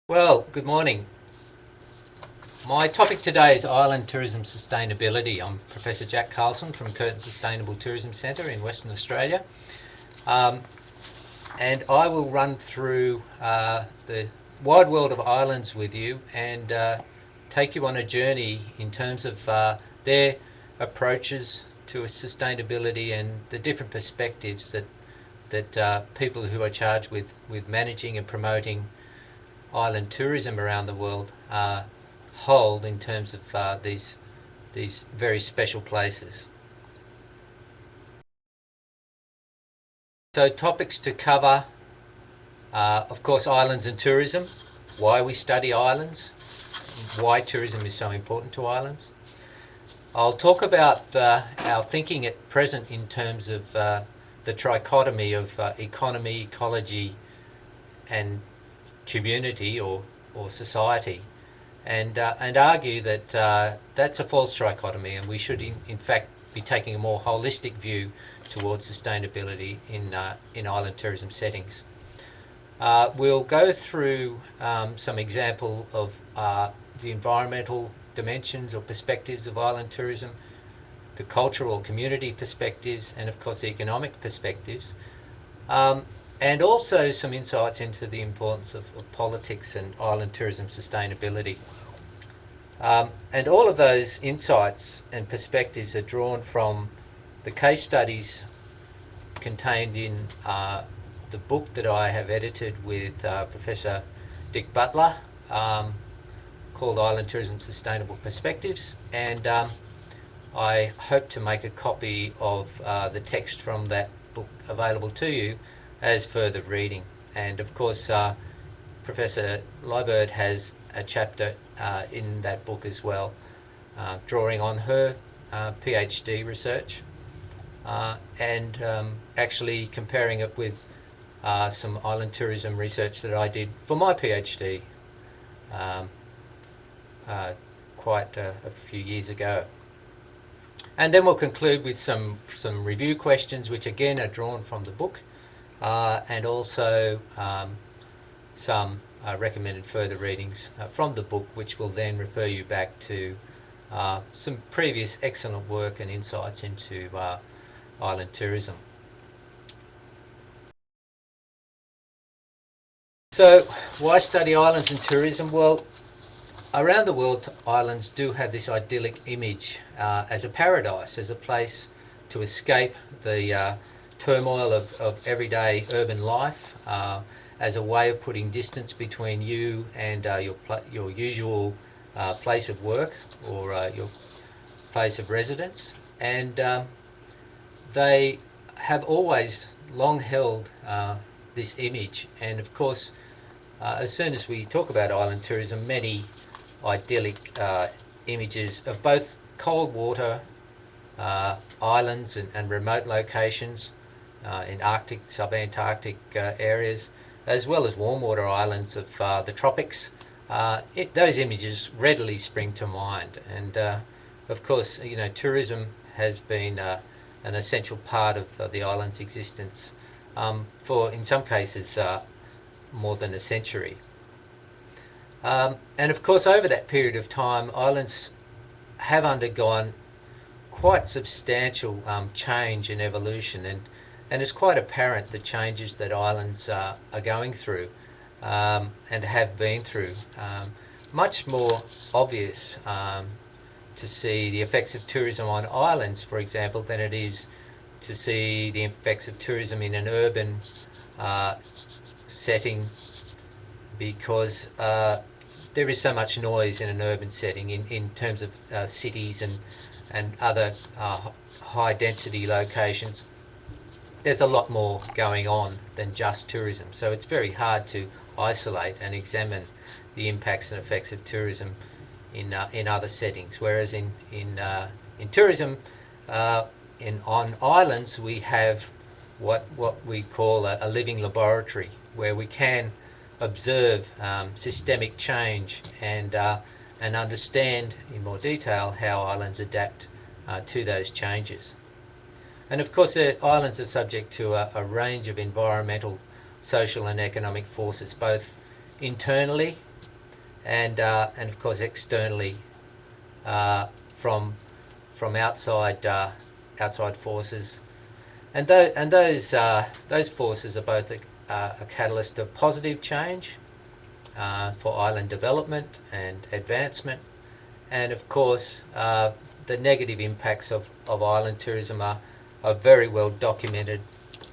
Well, good morning. My topic today is island tourism sustainability. I'm Professor Jack Carlsen from Curtin Sustainable Tourism Centre in Western Australia. Um, and I will run through the wide world of islands with you and take you on a journey in terms of their approaches to sustainability and the different perspectives that people who are charged with managing and promoting island tourism around the world hold in terms of these very special places. So topics to cover, of course, islands and tourism, why we study islands, why tourism is so important to islands. I'll talk about our thinking at present in terms of the trichotomy of economy, ecology, and community or society, and argue that that's a false trichotomy, and we should in fact be taking a more holistic view towards sustainability in island tourism settings. We'll go through some example of the environmental dimensions or perspectives of island tourism, the cultural community perspectives, and of course the economic perspectives. And also some insights into the importance of politics and island tourism sustainability. And all of those insights and perspectives are drawn from the case studies contained in the book that I have edited with Professor Dick Butler, called Island Tourism Sustainable Perspectives, and I hope to make a copy of the text from that book available to you as further reading. And of course, Professor Liebert has a chapter in that book as well, drawing on her PhD research and actually comparing it with some island tourism research that I did for my PhD quite a few years ago. And then we'll conclude with some review questions, which again are drawn from the book, and also some recommended further readings from the book, which will then refer you back to some previous excellent work and insights into island tourism. So, why study islands and tourism? Well, around the world, islands do have this idyllic image as a paradise, as a place to escape the turmoil of everyday urban life, as a way of putting distance between you and your usual place of work or your place of residence. And they have always long held this image. And of course, as soon as we talk about island tourism, many idyllic images of both cold water islands and remote locations in Arctic, subantarctic areas, as well as warm water islands of the tropics. Those images readily spring to mind, and of course, tourism has been an essential part of the island's existence for, in some cases, more than a century. And of course, over that period of time, islands have undergone quite substantial change and evolution, and it's quite apparent the changes that islands are going through and have been through. Much more obvious to see the effects of tourism on islands, for example, than it is to see the effects of tourism in an urban setting, because there is so much noise in an urban setting in terms of cities and other high density locations. There's a lot more going on than just tourism, so it's very hard to isolate and examine the impacts and effects of tourism in other settings. Whereas in tourism, on islands, we have what we call a living laboratory, where we can observe systemic change and understand in more detail how islands adapt to those changes. And of course, the islands are subject to a range of environmental, social and economic forces, both internally and of course externally from outside forces, and those forces are both a catalyst of positive change for island development and advancement, and of course the negative impacts of island tourism are very well documented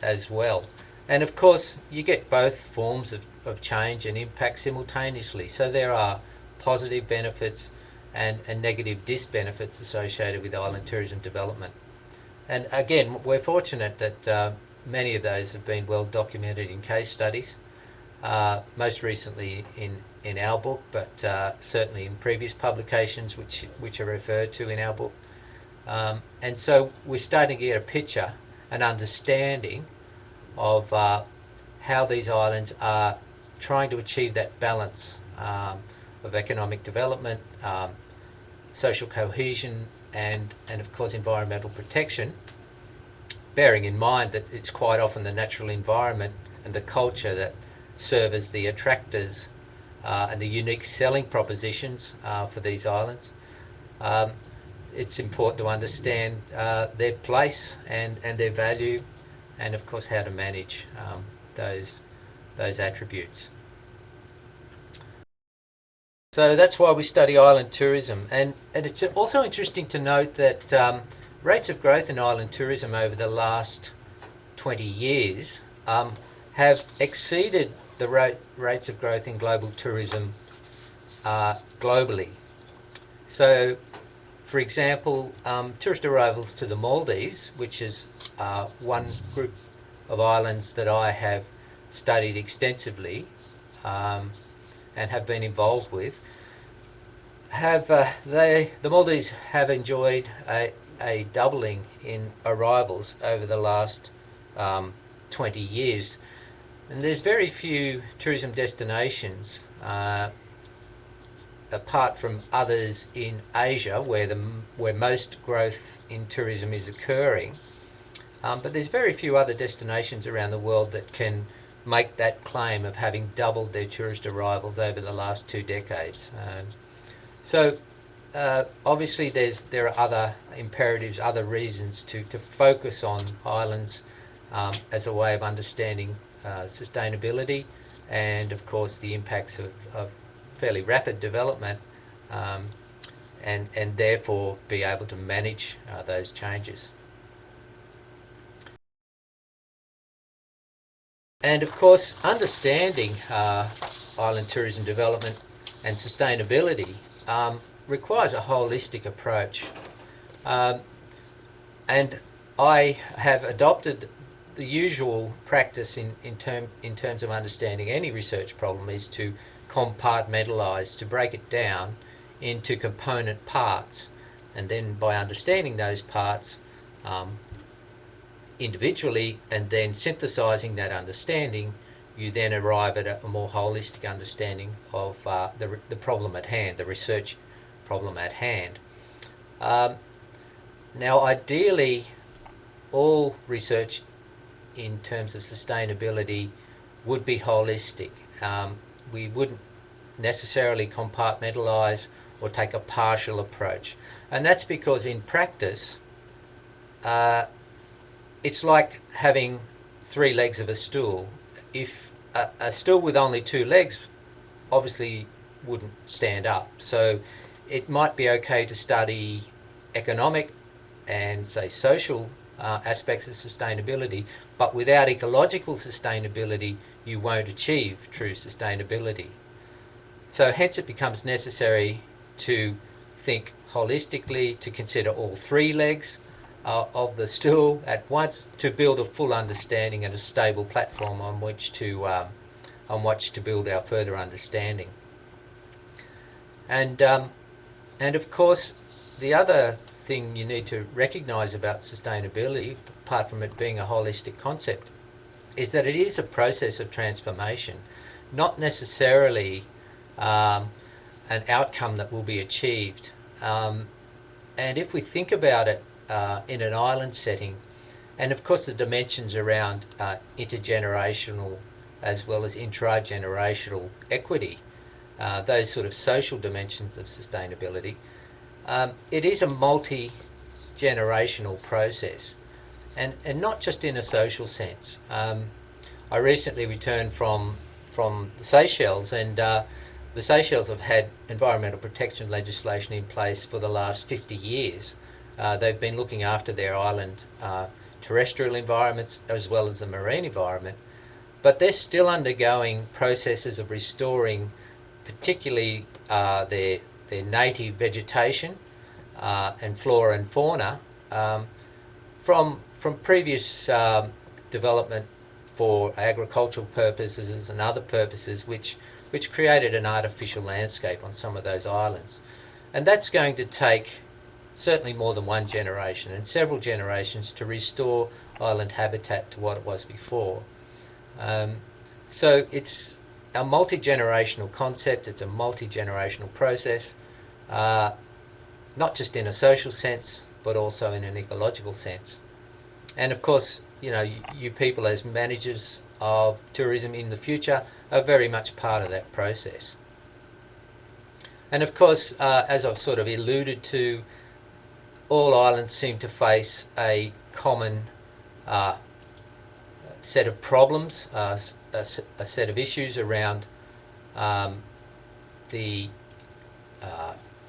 as well. And of course you get both forms of change and impact simultaneously, so there are positive benefits and negative disbenefits associated with island tourism development. And again, we're fortunate that many of those have been well documented in case studies, most recently in our book, but certainly in previous publications which are referred to in our book. And so we're starting to get a picture, an understanding of how these islands are trying to achieve that balance of economic development, social cohesion, and of course environmental protection, bearing in mind that it's quite often the natural environment and the culture that serve as the attractors and the unique selling propositions for these islands. It's important to understand their place and their value, and of course how to manage those attributes. So that's why we study island tourism, and it's also interesting to note that rates of growth in island tourism over the last 20 years have exceeded the rates of growth in global tourism globally. So, for example, tourist arrivals to the Maldives, which is one group of islands that I have studied extensively and have been involved with, the Maldives have enjoyed a doubling in arrivals over the last 20 years. And there's very few tourism destinations, apart from others in Asia, where most growth in tourism is occurring. But there's very few other destinations around the world that can make that claim of having doubled their tourist arrivals over the last 2 decades. So obviously there are other imperatives, other reasons to focus on islands as a way of understanding sustainability, and of course the impacts of fairly rapid development, and therefore be able to manage those changes. And of course, understanding island tourism development and sustainability requires a holistic approach. And I have adopted the usual practice in terms of understanding any research problem is to compartmentalise, to break it down into component parts, and then by understanding those parts individually and then synthesising that understanding, you then arrive at a more holistic understanding of the problem at hand, the research problem at hand. Now, ideally, all research in terms of sustainability would be holistic. We wouldn't necessarily compartmentalise or take a partial approach. And that's because in practice, it's like having 3 legs of a stool. If a stool with only 2 legs obviously wouldn't stand up. So it might be okay to study economic and, say, social aspects of sustainability, but without ecological sustainability, you won't achieve true sustainability. So hence it becomes necessary to think holistically, to consider all 3 legs of the stool at once, to build a full understanding and a stable platform on which to build our further understanding. And of course, the other thing you need to recognise about sustainability, apart from it being a holistic concept, is that it is a process of transformation, not necessarily an outcome that will be achieved. And if we think about it in an island setting, and of course the dimensions around intergenerational as well as intragenerational equity, those sort of social dimensions of sustainability, it is a multi-generational process, and not just in a social sense. I recently returned from the Seychelles, and the Seychelles have had environmental protection legislation in place for the last 50 years. They've been looking after their island terrestrial environments as well as the marine environment, but they're still undergoing processes of restoring particularly their native vegetation and flora and fauna from previous development for agricultural purposes and other purposes, which created an artificial landscape on some of those islands. And that's going to take certainly more than one generation and several generations to restore island habitat to what it was before. So it's a multi-generational concept, it's a multi-generational process, not just in a social sense, but also in an ecological sense. And of course, you people as managers of tourism in the future are very much part of that process. And of course, as I've sort of alluded to, all islands seem to face a common set of problems, a set of issues around the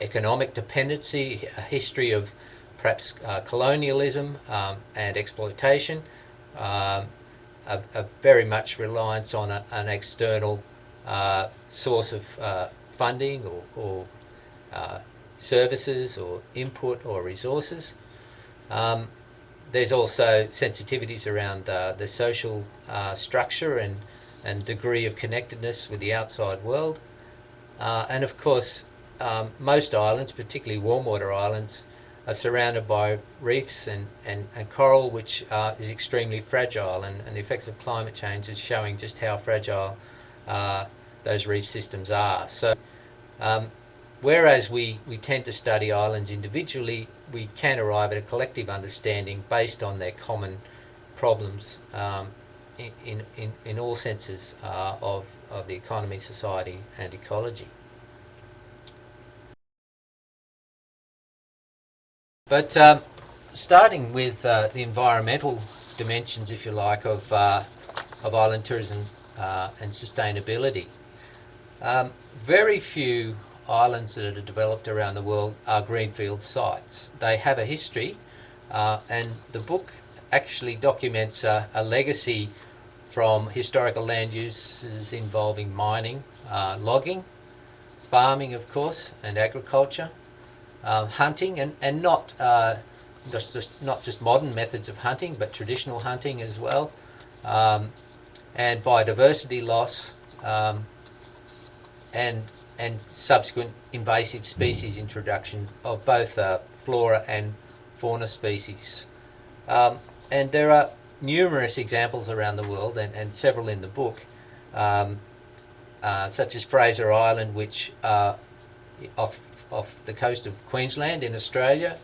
economic dependency, a history of perhaps colonialism and exploitation, a very much reliance on an external source of funding or services or input or resources. There's also sensitivities around the social structure and degree of connectedness with the outside world. And of course, most islands, particularly warm water islands, are surrounded by reefs and coral, which is extremely fragile, and the effects of climate change is showing just how fragile those reef systems are. So whereas we tend to study islands individually, we can arrive at a collective understanding based on their common problems in all senses of the economy, society and ecology. But starting with the environmental dimensions, if you like, of island tourism and sustainability, very few islands that are developed around the world are greenfield sites. They have a history, and the book actually documents a legacy from historical land uses involving mining, logging, farming, of course, and agriculture, hunting, and not just modern methods of hunting, but traditional hunting as well, and biodiversity loss, and subsequent invasive species introductions of both flora and fauna species. And there are numerous examples around the world, and several in the book, such as Fraser Island, which off the coast of Queensland in Australia,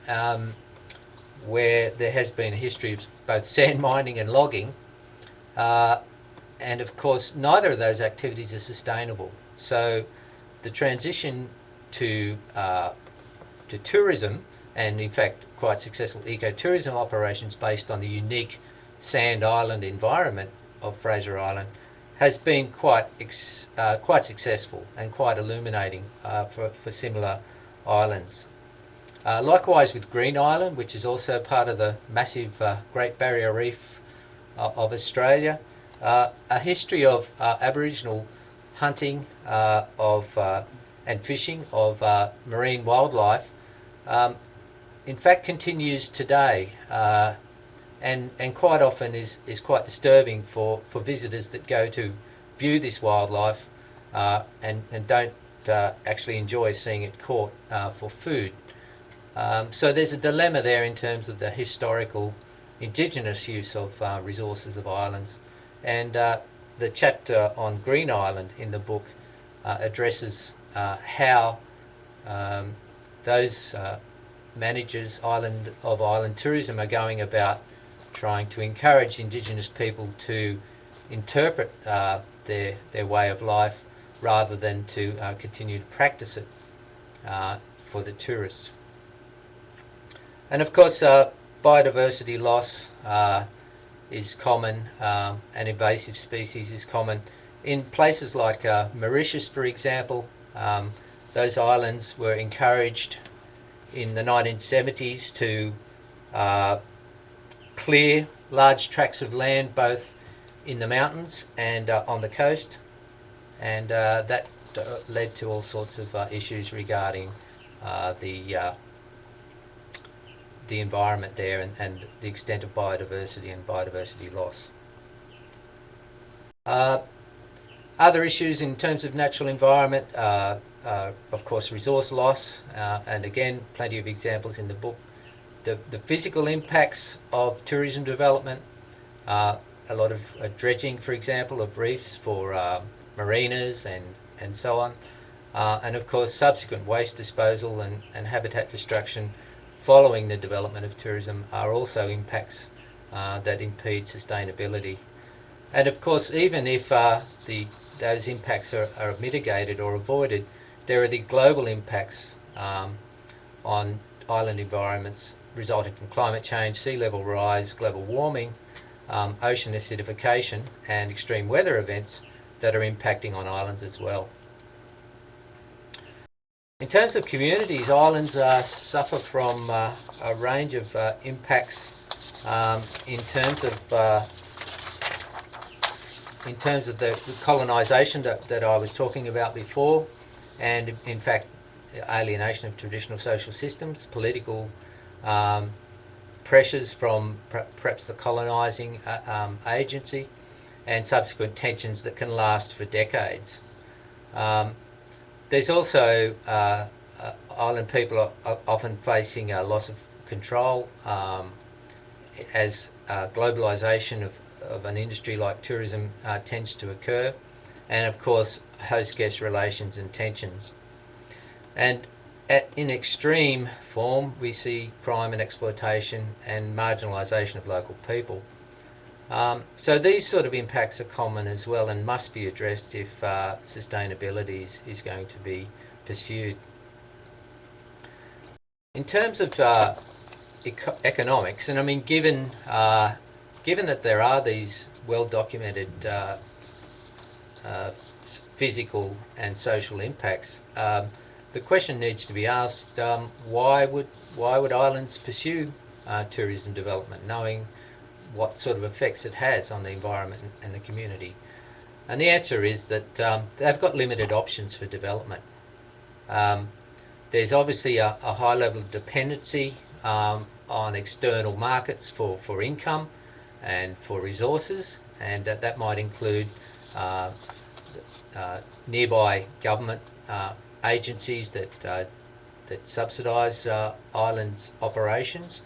where there has been a history of both sand mining and logging, and of course neither of those activities are sustainable. So the transition to tourism, and in fact quite successful ecotourism operations based on the unique sand island environment of Fraser Island, has been quite successful and quite illuminating for similar islands. Likewise with Green Island, which is also part of the massive Great Barrier Reef of Australia, a history of Aboriginal hunting and fishing of marine wildlife, in fact continues today, and quite often is quite disturbing for visitors that go to view this wildlife and don't actually enjoy seeing it caught for food. So there's a dilemma there in terms of the historical indigenous use of resources of islands, and the chapter on Green Island in the book addresses how those managers of island tourism are going about trying to encourage indigenous people to interpret their way of life rather than to continue to practice it for the tourists. And of course, biodiversity loss is common, and invasive species is common. In places like Mauritius, for example, those islands were encouraged in the 1970s to clear large tracts of land both in the mountains and on the coast, and that led to all sorts of issues regarding the environment there and the extent of biodiversity and biodiversity loss. Other issues in terms of natural environment, of course, resource loss, and again, plenty of examples in the book. The physical impacts of tourism development, a lot of dredging, for example, of reefs for marinas and so on, and of course subsequent waste disposal and habitat destruction following the development of tourism are also impacts that impede sustainability. And of course, even if those impacts are mitigated or avoided, there are the global impacts on island environments resulting from climate change, sea level rise, global warming, ocean acidification, and extreme weather events that are impacting on islands as well. In terms of communities, islands suffer from a range of impacts in terms of the colonisation that I was talking about before, and in fact alienation of traditional social systems, political pressures from perhaps the colonising agency, and subsequent tensions that can last for decades. There's also island people are often facing a loss of control as globalisation of an industry like tourism tends to occur, and of course host-guest relations and tensions. And in extreme form, we see crime and exploitation and marginalisation of local people. So these sort of impacts are common as well and must be addressed if sustainability is going to be pursued. In terms of economics, and I mean, given that there are these well-documented physical and social impacts, the question needs to be asked: why would islands pursue tourism development, knowing what sort of effects it has on the environment and the community? And the answer is that they've got limited options for development. There's obviously a high level of dependency on external markets for income and for resources, and that might include nearby government agencies that subsidise islands' operations.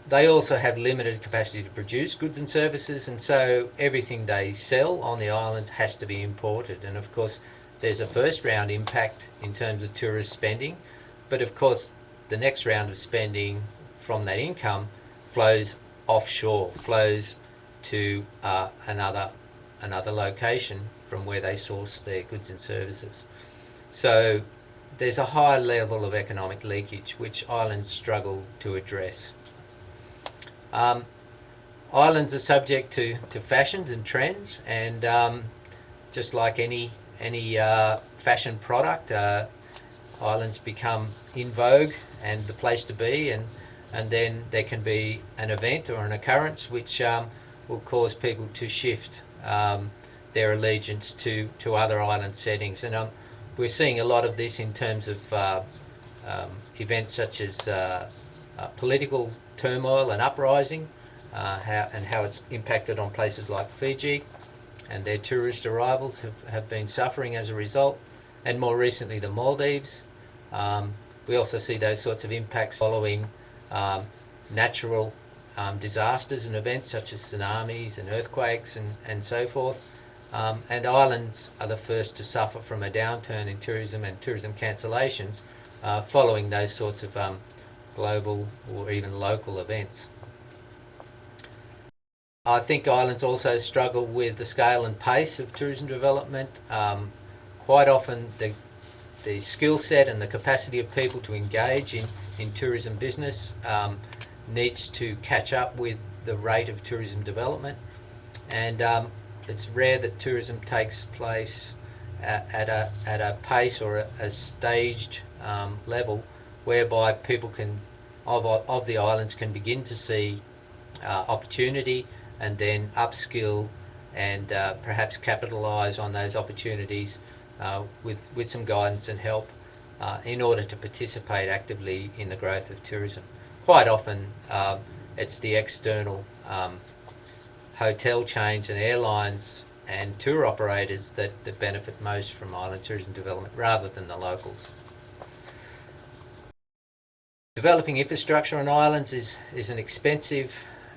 They also have limited capacity to produce goods and services, and so everything they sell on the islands has to be imported. And of course, there's a first round impact in terms of tourist spending, but of course the next round of spending from that income flows offshore, flows to another location from where they source their goods and services. So there's a high level of economic leakage which islands struggle to address. Islands are subject to fashions and trends, and just like any fashion product, islands become in vogue and the place to be, and then there can be an event or an occurrence which will cause people to shift their allegiance to other island settings. And we're seeing a lot of this in terms of events such as political turmoil and uprising, how it's impacted on places like Fiji, and their tourist arrivals have been suffering as a result, and more recently the Maldives. We also see those sorts of impacts following natural disasters and events such as tsunamis and earthquakes and so forth. And islands are the first to suffer from a downturn in tourism and tourism cancellations following those sorts of global or even local events. I think islands also struggle with the scale and pace of tourism development. Quite often the skill set and the capacity of people to engage in tourism business needs to catch up with the rate of tourism development, and it's rare that tourism takes place at a pace or a staged level whereby people of the islands can begin to see opportunity and then upskill and perhaps capitalise on those opportunities with some guidance and help in order to participate actively in the growth of tourism. Quite often it's the external hotel chains and airlines and tour operators that benefit most from island tourism development rather than the locals. Developing infrastructure on islands is an expensive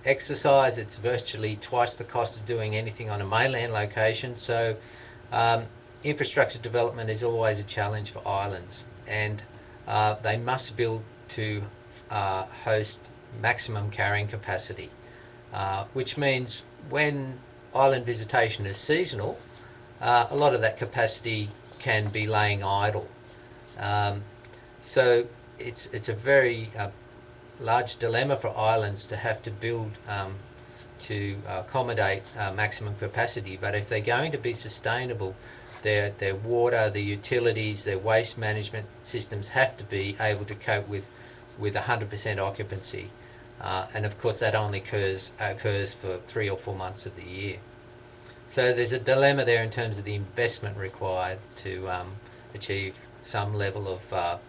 exercise. It's virtually twice the cost of doing anything on a mainland location, so infrastructure development is always a challenge for islands, and they must build to host maximum carrying capacity, which means when island visitation is seasonal, a lot of that capacity can be laying idle. So it's a very large dilemma for islands to have to build to accommodate maximum capacity. But if they're going to be sustainable, their water, their utilities, their waste management systems have to be able to cope with 100% occupancy. And of course that only occurs for 3 or 4 months of the year. So there's a dilemma there in terms of the investment required to achieve some level of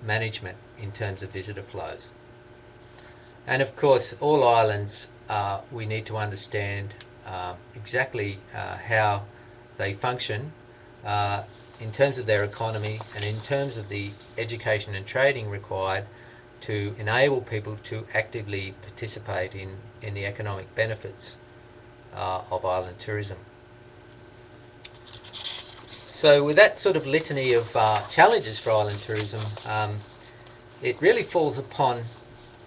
management in terms of visitor flows. And of course all islands, we need to understand exactly how they function in terms of their economy and in terms of the education and training required to enable people to actively participate in the economic benefits of island tourism. So with that sort of litany of challenges for island tourism, it really falls upon,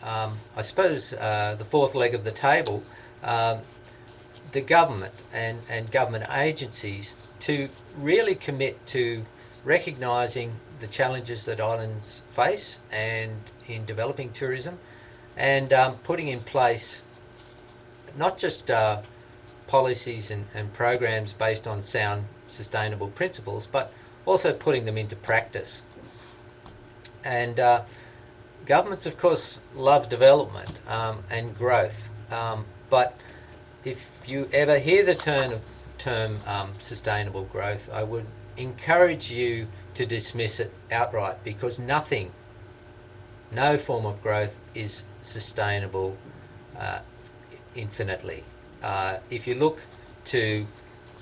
I suppose, the fourth leg of the table, the government and government agencies to really commit to recognising the challenges that islands face and in developing tourism, and putting in place not just policies and programs based on sound sustainable principles, but also putting them into practice. And governments of course love development and growth, but if you ever hear the term sustainable growth, I would encourage you to dismiss it outright, because no form of growth is sustainable infinitely. If you look to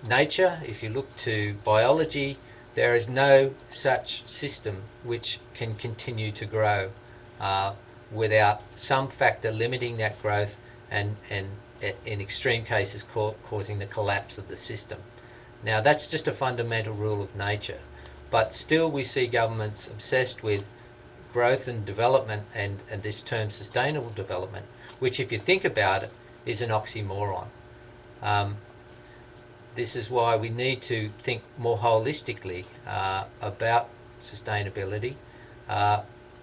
nature, if you look to biology, there is no such system which can continue to grow without some factor limiting that growth and in extreme cases causing the collapse of the system. Now that's just a fundamental rule of nature, but still we see governments obsessed with growth and development and this term sustainable development, which if you think about it is an oxymoron. This is why we need to think more holistically about sustainability.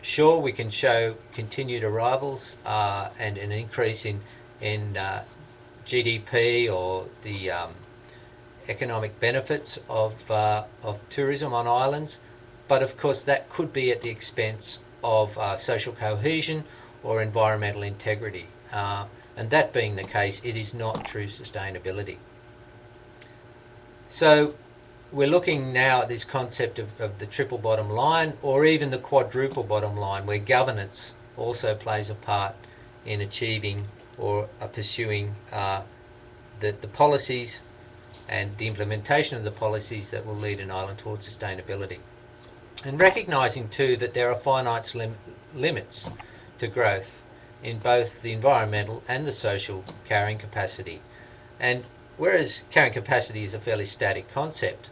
Sure, we can show continued arrivals and an increase in GDP or the economic benefits of tourism on islands, but of course that could be at the expense of social cohesion or environmental integrity. And that being the case, it is not true sustainability. So we're looking now at this concept of the triple bottom line, or even the quadruple bottom line, where governance also plays a part in achieving or pursuing the policies and the implementation of the policies that will lead an island towards sustainability. And recognising too that there are finite limits to growth in both the environmental and the social carrying capacity. And whereas carrying capacity is a fairly static concept,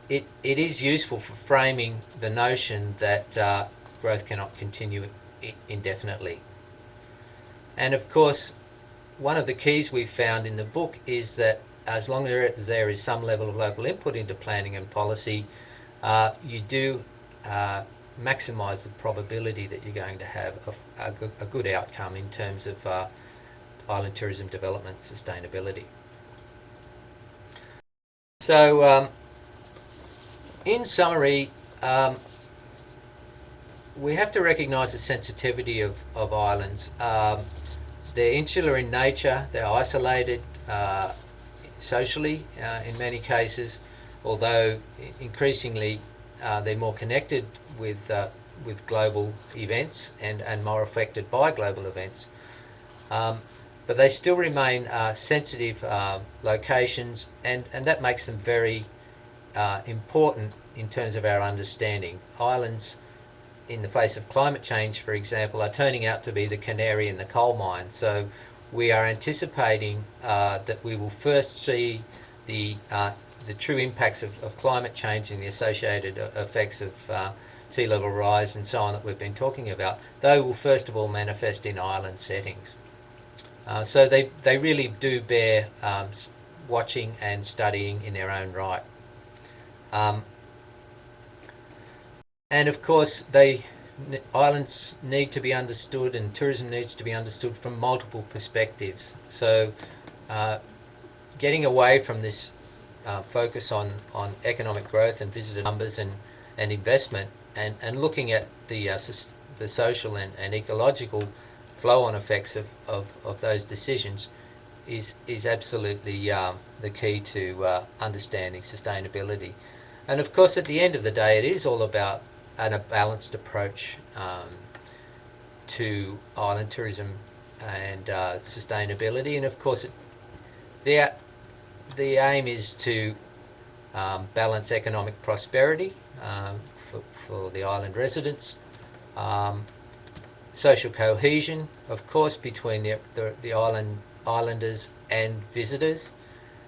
it is useful for framing the notion that growth cannot continue indefinitely. And of course, one of the keys we've found in the book is that as long as there is some level of local input into planning and policy, you do maximise the probability that you're going to have a good outcome in terms of island tourism development sustainability. So, in summary, we have to recognise the sensitivity of islands. They're insular in nature, they're isolated socially in many cases, although increasingly they're more connected with global events and more affected by global events. But they still remain sensitive locations, and that makes them very important in terms of our understanding. Islands, in the face of climate change, for example, are turning out to be the canary in the coal mine. So we are anticipating that we will first see the true impacts of climate change and the associated effects of sea level rise and so on that we've been talking about. They will first of all manifest in island settings. So they really do bear watching and studying in their own right. And of course, islands need to be understood, and tourism needs to be understood from multiple perspectives. So getting away from this focus on economic growth and visitor numbers and investment, and looking at the social and ecological flow-on effects of those decisions is absolutely the key to understanding sustainability. And of course, at the end of the day, it is all about a balanced approach to island tourism and sustainability. And of course, the aim is to balance economic prosperity for the island residents, social cohesion, of course, between the islanders and visitors,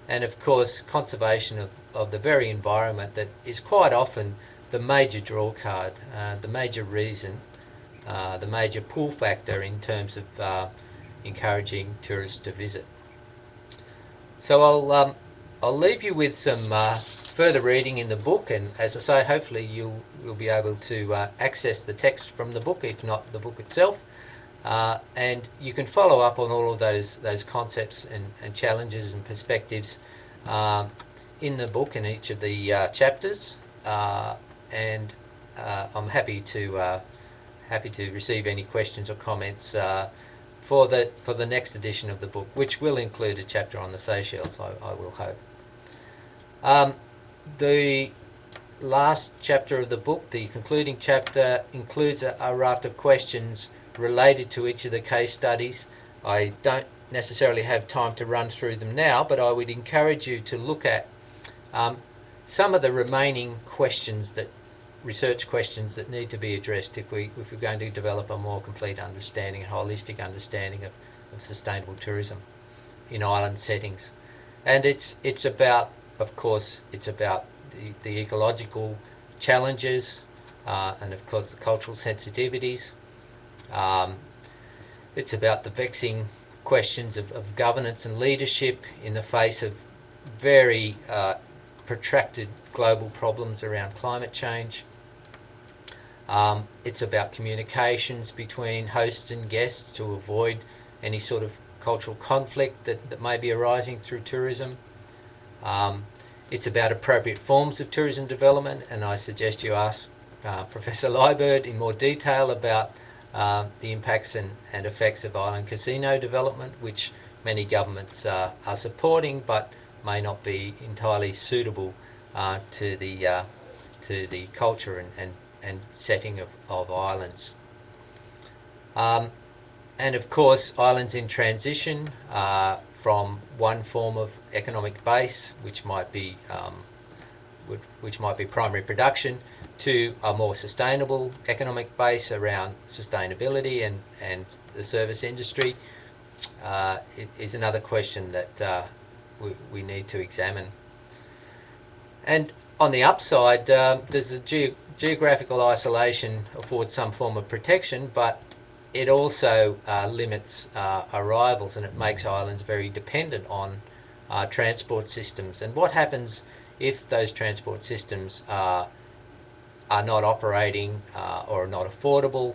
and of course conservation of the very environment that is quite often the major draw card, the major reason, the major pull factor in terms of encouraging tourists to visit. So I'll leave you with some further reading in the book, and as I say, hopefully you'll be able to access the text from the book, if not the book itself, and you can follow up on all of those concepts and challenges and perspectives in the book in each of the chapters. And I'm happy to receive any questions or comments for the next edition of the book, which will include a chapter on the Seychelles, I will hope. The last chapter of the book, the concluding chapter, includes a raft of questions related to each of the case studies. I don't necessarily have time to run through them now, but I would encourage you to look at some of the remaining research questions that need to be addressed if we're going to develop a more complete understanding, a holistic understanding of sustainable tourism in island settings. And it's about, of course, it's about the ecological challenges and of course the cultural sensitivities. It's about the vexing questions of governance and leadership in the face of very protracted global problems around climate change. It's about communications between hosts and guests to avoid any sort of cultural conflict that may be arising through tourism. It's about appropriate forms of tourism development, and I suggest you ask Professor Liebert in more detail about the impacts and effects of island casino development, which many governments are supporting but may not be entirely suitable to the culture and setting of islands. And of course, islands in transition from one form of economic base, which might be primary production, to a more sustainable economic base around sustainability and the service industry, is another question that we need to examine. And on the upside, does the geographical isolation afford some form of protection, but it also limits arrivals, and it makes islands very dependent on transport systems. And what happens if those transport systems are not operating or are not affordable?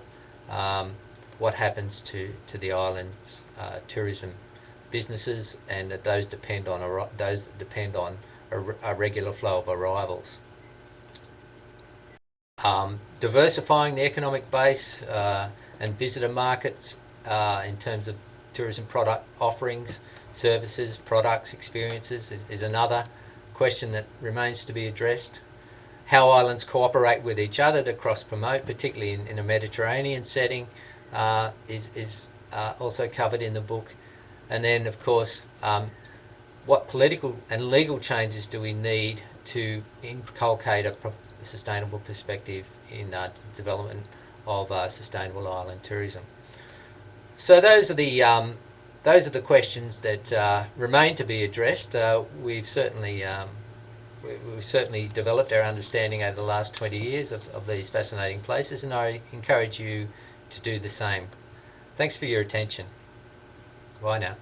What happens to the island's tourism businesses, and that those depend on a regular flow of arrivals. Diversifying the economic base and visitor markets in terms of tourism product offerings, services, products, experiences is another question that remains to be addressed. How islands cooperate with each other to cross-promote, particularly in a Mediterranean setting, is also covered in the book. And then, of course, what political and legal changes do we need to inculcate a sustainable perspective in development of sustainable island tourism? So those are the questions that remain to be addressed. We've certainly developed our understanding over the last 20 years of these fascinating places, and I encourage you to do the same. Thanks for your attention. Bye now.